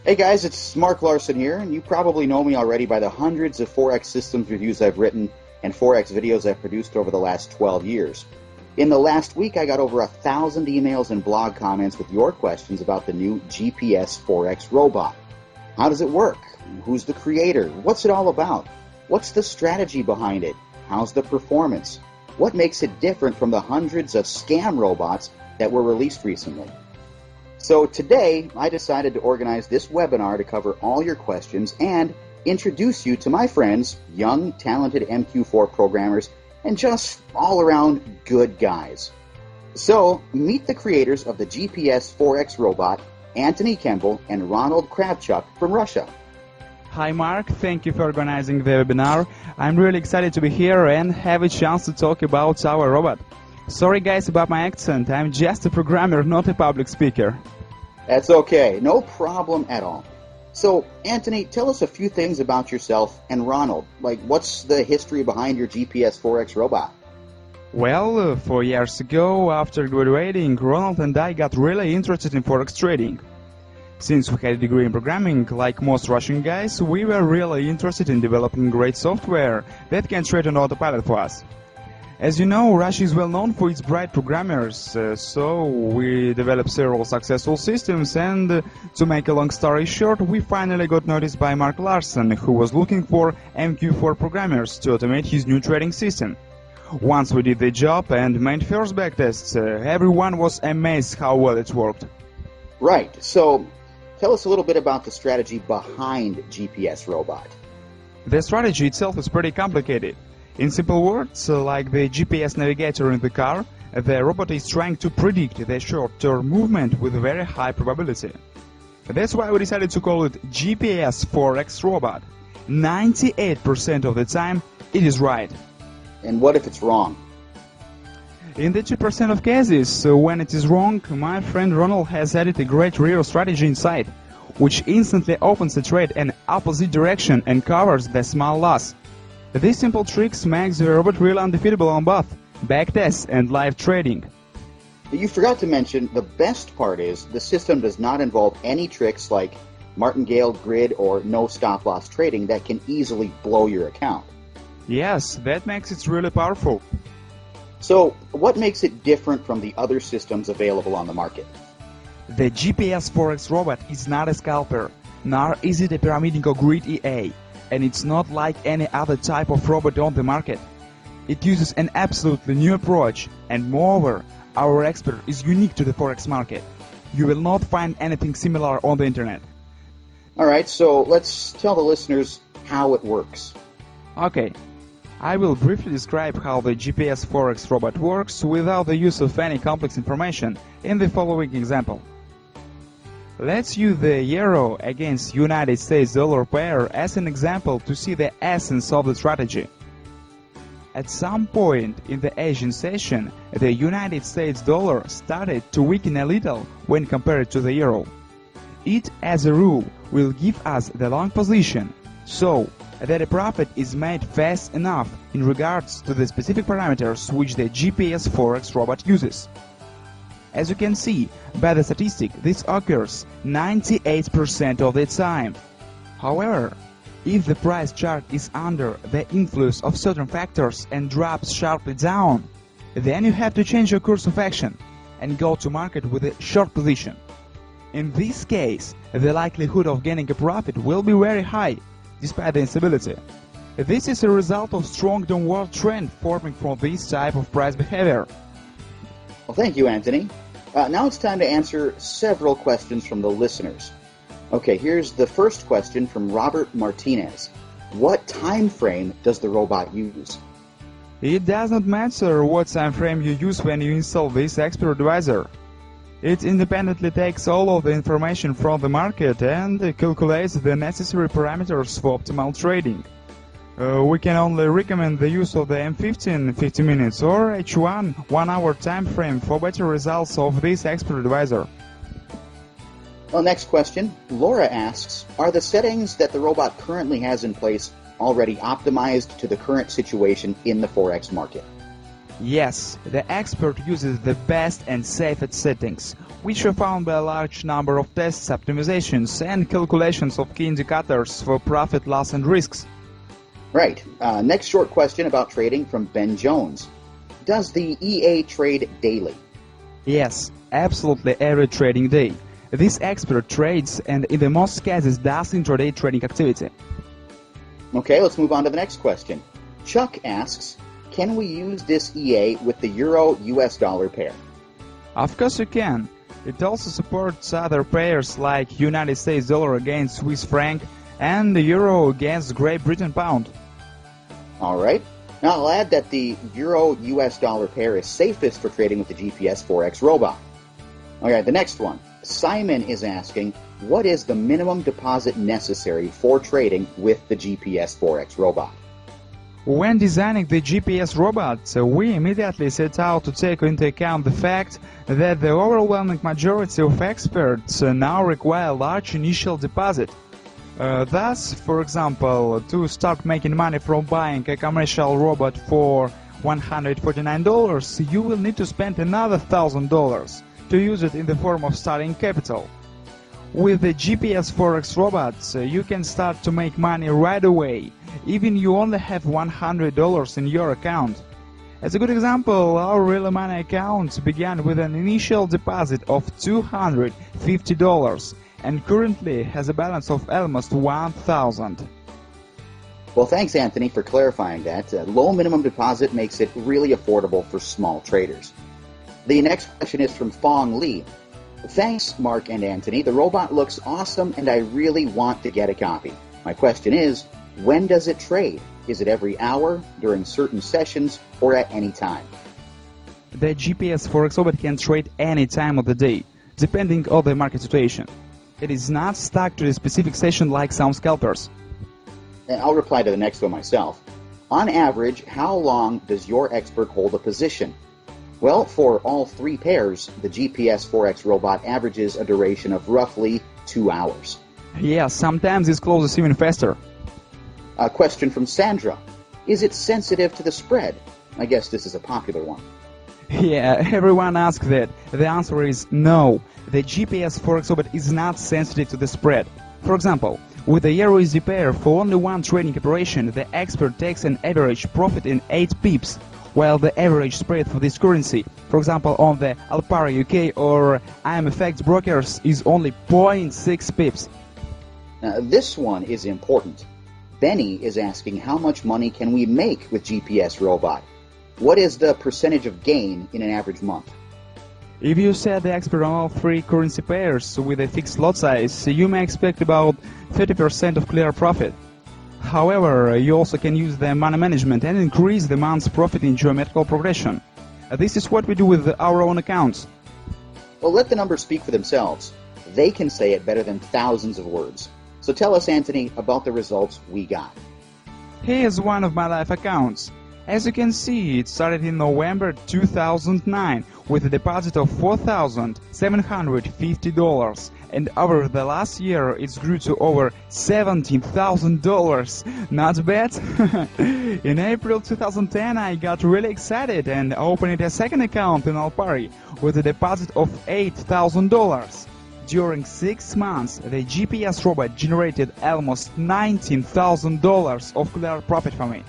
Hey guys, it's Mark Larson here, and you probably know me already by the hundreds of Forex systems reviews I've written and Forex videos I've produced over the last 12 years. In the last week, I got over 1,000 emails and blog comments with your questions about the new GPS Forex Robot. How does it work? Who's the creator? What's it all about? What's the strategy behind it? How's the performance? What makes it different from the hundreds of scam robots that were released recently? So today, I decided to organize this webinar to cover all your questions and introduce you to my friends, young, talented MQ4 programmers, and just all-around good guys. So, meet the creators of the GPS Forex Robot, Anthony Kemble and Ronald Kravchuk from Russia. Hi Mark, thank you for organizing the webinar. I'm really excited to be here and have a chance to talk about our robot. Sorry guys about my accent, I'm just a programmer, not a public speaker. That's okay, no problem at all. So, Anthony, tell us a few things about yourself and Ronald. Like, what's the history behind your GPS Forex robot? Well, 4 years ago, after graduating, Ronald and I got really interested in Forex trading. Since we had a degree in programming, like most Russian guys, we were really interested in developing great software that can trade on autopilot for us. As you know, Russia is well known for its bright programmers, so we developed several successful systems, and to make a long story short, we finally got noticed by Mark Larson, who was looking for MQ4 programmers to automate his new trading system. Once we did the job and made first backtests, everyone was amazed how well it worked. Right, so tell us a little bit about the strategy behind GPS Robot. The strategy itself is pretty complicated. In simple words, like the GPS navigator in the car, the robot is trying to predict the short-term movement with very high probability. That's why we decided to call it GPS Forex Robot. 98% of the time, it is right. And what if it's wrong? In the 2% of cases, when it is wrong, my friend Ronald has added a great real strategy inside, which instantly opens the trade in opposite direction and covers the small loss. These simple tricks make the robot really undefeatable on both backtests and live trading. You forgot to mention, the best part is the system does not involve any tricks like martingale, grid, or no stop-loss trading that can easily blow your account. Yes, that makes it really powerful. So, what makes it different from the other systems available on the market? The GPS Forex Robot is not a scalper, nor is it a pyramiding or grid EA. And it's not like any other type of robot on the market. It uses an absolutely new approach, and moreover, our expert is unique to the Forex market. You will not find anything similar on the internet. Alright, so let's tell the listeners how it works. Okay, I will briefly describe how the GPS Forex Robot works without the use of any complex information in the following example. Let's use the euro against United States dollar pair as an example to see the essence of the strategy. At some point in the Asian session, the United States dollar started to weaken a little when compared to the euro. It, as a rule, will give us the long position, so that a profit is made fast enough in regards to the specific parameters which the GPS Forex Robot uses. As you can see by the statistic, this occurs 98% of the time. However, if the price chart is under the influence of certain factors and drops sharply down, then you have to change your course of action and go to market with a short position. In this case, the likelihood of gaining a profit will be very high, despite the instability. This is a result of strong downward trend forming from this type of price behavior. Well, thank you, Anthony. Now it's time to answer several questions from the listeners. Okay, here's the first question from Robert Martinez. What time frame does the robot use? It does not matter what time frame you use when you install this expert advisor. It independently takes all of the information from the market and calculates the necessary parameters for optimal trading. We can only recommend the use of the M15 50 minutes or H1 1 hour time frame for better results of this expert advisor. Well, next question. Laura asks, are the settings that the robot currently has in place already optimized to the current situation in the Forex market? Yes, the expert uses the best and safest settings, which are found by a large number of tests, optimizations, and calculations of key indicators for profit, loss, and risks. Right. Next short question about trading from Ben Jones. Does the EA trade daily? Yes, absolutely every trading day. This expert trades and in the most cases does intraday trading activity. Okay, let's move on to the next question. Chuck asks, can we use this EA with the Euro-US dollar pair? Of course you can. It also supports other pairs like United States dollar against Swiss franc and the euro against Great Britain pound. All right. Now I'll add that the Euro-US dollar pair is safest for trading with the GPS Forex Robot. All right, the next one. Simon is asking, what is the minimum deposit necessary for trading with the GPS Forex Robot? When designing the GPS robot, we immediately set out to take into account the fact that the overwhelming majority of experts now require a large initial deposit. Thus, for example, to start making money from buying a commercial robot for $149, you will need to spend another $1,000 to use it in the form of starting capital. With the GPS Forex Robot, you can start to make money right away, even you only have $100 in your account. As a good example, our Real Money account began with an initial deposit of $250 and currently has a balance of almost $1,000. Well, thanks, Anthony, for clarifying that. Low minimum deposit makes it really affordable for small traders. The next question is from Fong Lee. Thanks, Mark and Anthony. The robot looks awesome and I really want to get a copy. My question is, when does it trade? Is it every hour, during certain sessions, or at any time? The GPS Forex Robot can trade any time of the day, depending on the market situation. It is not stuck to a specific session like some scalpers. I'll reply to the next one myself. On average, how long does your expert hold a position? Well, for all three pairs, the GPS Forex Robot averages a duration of roughly 2 hours. Yeah, sometimes it closes even faster. A question from Sandra. Is it sensitive to the spread? I guess this is a popular one. Yeah, everyone asks that. The answer is no. The GPS Forex Robot is not sensitive to the spread. For example, with the EURUSD pair for only one trading operation, the expert takes an average profit in 8 pips, while the average spread for this currency, for example on the Alpari UK or IMFX brokers, is only 0.6 pips. Now, this one is important. Benny is asking how much money can we make with GPS Robot? What is the percentage of gain in an average month? If you set the expert on all three currency pairs with a fixed lot size, you may expect about 30% of clear profit. However, you also can use the money management and increase the month's profit in geometrical progression. This is what we do with our own accounts. Well, let the numbers speak for themselves. They can say it better than thousands of words. So tell us, Anthony, about the results we got. Here's one of my live accounts. As you can see, it started in November 2009 with a deposit of $4,750, and over the last year it grew to over $17,000. Not bad? In April 2010 I got really excited and opened a second account in Alpari with a deposit of $8,000. During 6 months, the GPS robot generated almost $19,000 of clear profit for me.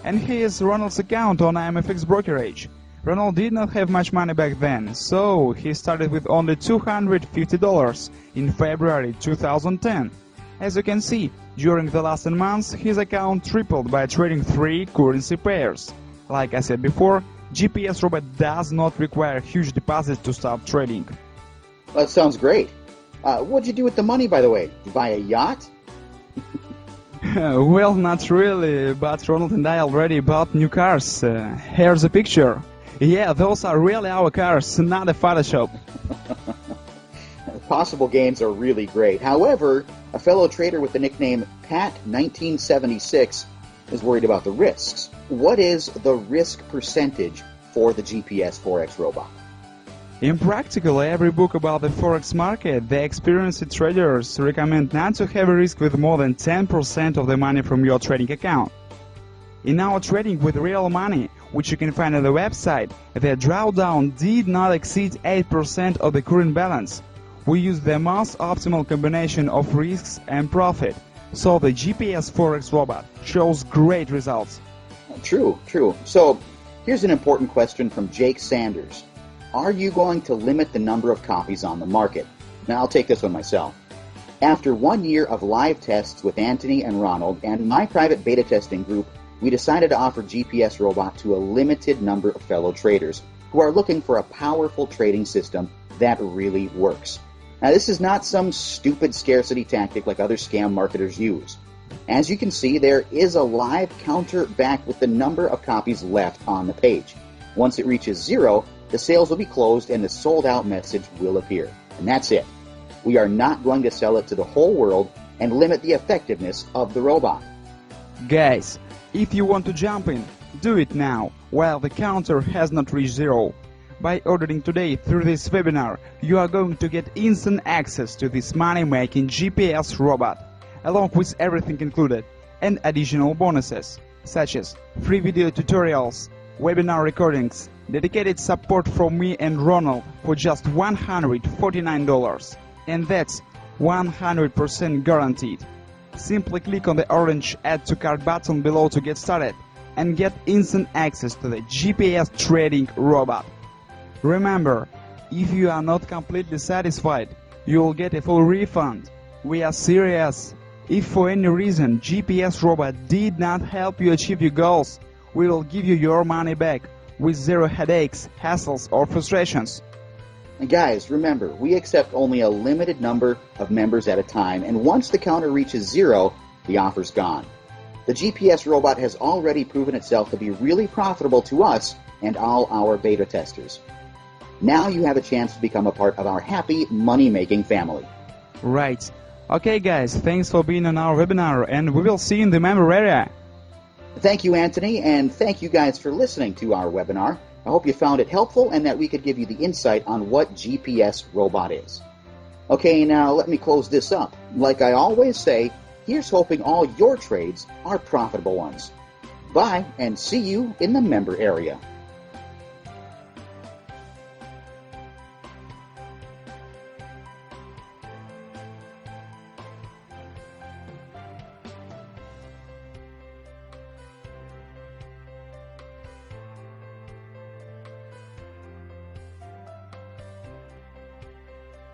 And here's Ronald's account on IMFX brokerage. Ronald did not have much money back then, so he started with only $250 in February 2010. As you can see, during the last 10 months, his account tripled by trading 3 currency pairs. Like I said before, GPS robot does not require huge deposits to start trading. That sounds great. What'd you do with the money, by the way? Buy a yacht? Well, not really, but Ronald and I already bought new cars. Here's a picture. Yeah, those are really our cars, not a Photoshop. Possible gains are really great. However, a fellow trader with the nickname Pat1976 is worried about the risks. What is the risk percentage for the GPS Forex Robot? In practically every book about the Forex market, the experienced traders recommend not to have a risk with more than 10% of the money from your trading account. In our trading with real money, which you can find on the website, the drawdown did not exceed 8% of the current balance. We used the most optimal combination of risks and profit, so the GPS Forex Robot shows great results. True. So, here's an important question from Jake Sanders. Are you going to limit the number of copies on the market? Now, I'll take this one myself. After 1 year of live tests with Anthony and Ronald and my private beta testing group, we decided to offer GPS Robot to a limited number of fellow traders who are looking for a powerful trading system that really works. Now, this is not some stupid scarcity tactic like other scam marketers use. As you can see, there is a live counter back with the number of copies left on the page. Once it reaches 0, the sales will be closed and the sold out message will appear. And that's it. We are not going to sell it to the whole world and limit the effectiveness of the robot. Guys, if you want to jump in, do it now, while the counter has not reached 0. By ordering today through this webinar, you are going to get instant access to this money-making GPS robot, along with everything included, and additional bonuses, such as free video tutorials, webinar recordings, dedicated support from me and Ronald for just $149. And that's 100% guaranteed. Simply click on the orange Add to Cart button below to get started and get instant access to the GPS trading robot. Remember, if you are not completely satisfied, you will get a full refund. We are serious. If for any reason GPS robot did not help you achieve your goals, we will give you your money back with zero headaches, hassles, or frustrations. And guys, remember, we accept only a limited number of members at a time, and once the counter reaches 0, the offer's gone. The GPS robot has already proven itself to be really profitable to us and all our beta testers. Now you have a chance to become a part of our happy money-making family. Right. Okay guys, thanks for being on our webinar, and we will see you in the member area. Thank you, Anthony, and thank you guys for listening to our webinar. I hope you found it helpful and that we could give you the insight on what GPS Robot is. Okay, now let me close this up. Like I always say, here's hoping all your trades are profitable ones. Bye, and see you in the member area.